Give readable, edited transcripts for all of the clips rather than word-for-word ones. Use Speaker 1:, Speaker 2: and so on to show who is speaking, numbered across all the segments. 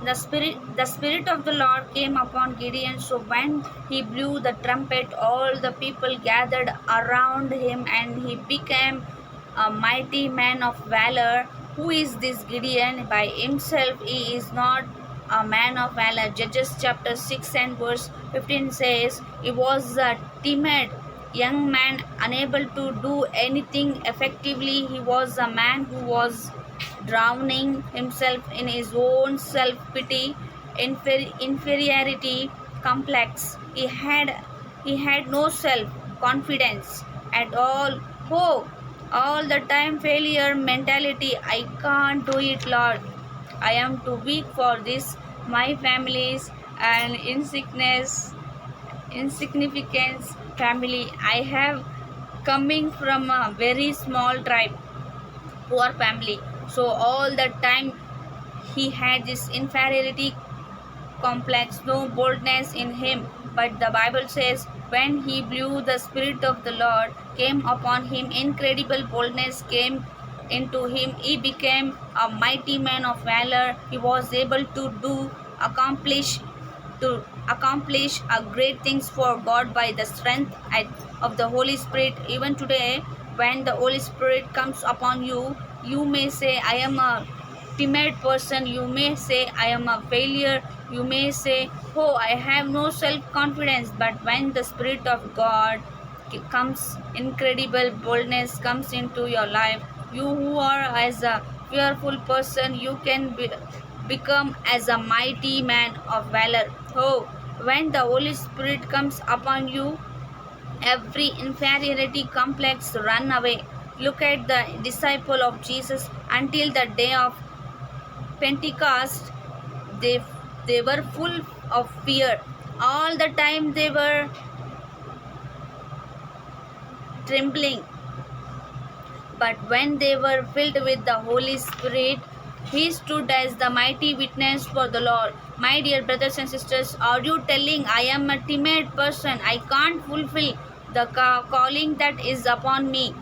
Speaker 1: The spirit of the Lord came upon Gideon. So when he blew the trumpet, all the people gathered around him, and he became a mighty man of valor. Who is this Gideon? By himself he is not a man of valor. Judges chapter 6 and verse 15 says, he was a timid young man, unable to do anything effectively. He was a man who was drowning himself in his own self-pity, inferiority complex. He had no self-confidence at all. Oh, all the time failure mentality. I can't do it, Lord. I am too weak for this. My family is an insignificance family. I have coming from a very small tribe, poor family. So all the time he had this inferiority complex, no boldness in him. But the Bible says, when he blew, the Spirit of the Lord came upon him. Incredible boldness came into him. He became a mighty man of valor. He was able accomplish accomplish great things for God by the strength of the Holy Spirit. Even today, when the Holy Spirit comes upon you, you may say, I am a timid person. You may say, I am a failure. You may say, oh, I have no self-confidence. But when the Spirit of God comes, incredible boldness comes into your life. You who are as a fearful person, you can become as a mighty man of valor. Oh, when the Holy Spirit comes upon you, every inferiority complex run away. Look at the disciple of Jesus. Until the day of Pentecost, they they were full of fear. All the time they were trembling. But when they were filled with the Holy Spirit, he stood as the mighty witness for the Lord. My dear brothers and sisters, are you telling, I am a timid person, I can't fulfill the calling that is upon me?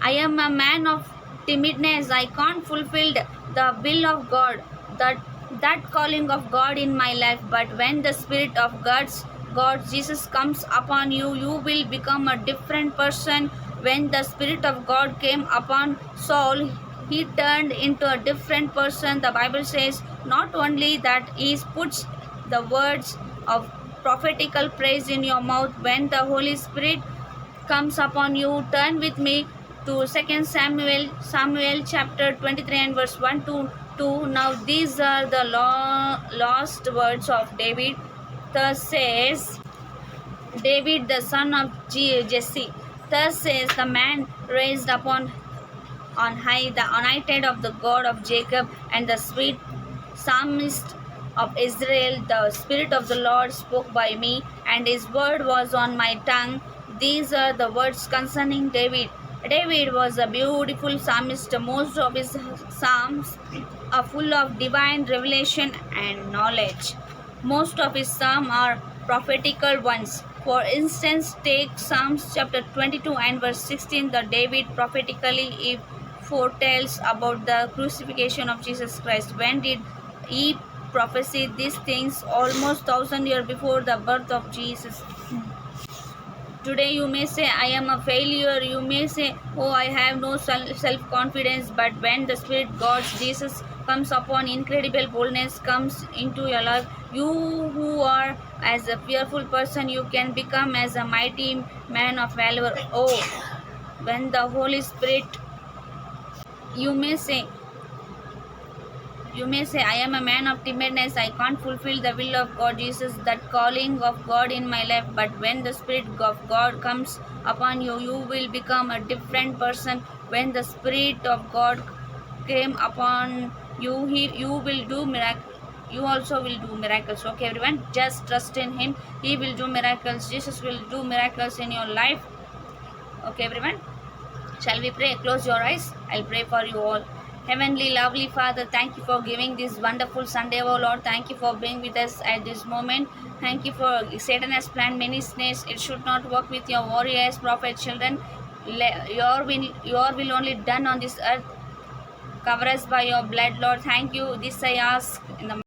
Speaker 1: I am a man of timidness, I can't fulfill the will of God, that calling of God in my life. But when the Spirit of God Jesus comes upon you, you will become a different person. When the Spirit of God came upon Saul, he turned into a different person. The Bible says not only that he puts the words of prophetical praise in your mouth. When the Holy Spirit comes upon you, turn with me to 2 Samuel chapter 23 and verse 1 to 2. Now these are the lost words of David. Thus says David, the son of Jesse. Thus says the man raised upon on high, the anointed of the God of Jacob, and the sweet psalmist of Israel. The Spirit of the Lord spoke by me, and his word was on my tongue. These are the words concerning David. David was a beautiful psalmist. Most of his psalms are full of divine revelation and knowledge. Most of his psalms are prophetical ones. For instance, take Psalms chapter 22 and verse 16. The David prophetically foretells about the crucifixion of Jesus Christ. When did he prophesy these things? Almost 1,000 years before the birth of Jesus. Today you may say, I am a failure. You may say, oh, I have no self-confidence. But when the Spirit God Jesus comes upon, incredible boldness comes into your life. You who are as a fearful person, you can become as a mighty man of valor. Oh, when the Holy Spirit, you may say, I am a man of timidness, I can't fulfill the will of God Jesus, that calling of God in my life. But when the Spirit of God comes upon you, you will become a different person. When the Spirit of God came upon you, you will do miracles. You also will do miracles. Okay, everyone, just trust in Him. He will do miracles. Jesus will do miracles in your life. Okay, everyone, shall we pray? Close your eyes. I'll pray for you all. Heavenly, lovely Father, thank you for giving this wonderful Sunday, oh Lord. Thank you for being with us at this moment. Thank you for Satan has planned many snares. It should not work with your warriors, prophet children. Your will only done on this earth. Cover us by your blood, Lord. Thank you. This I ask in the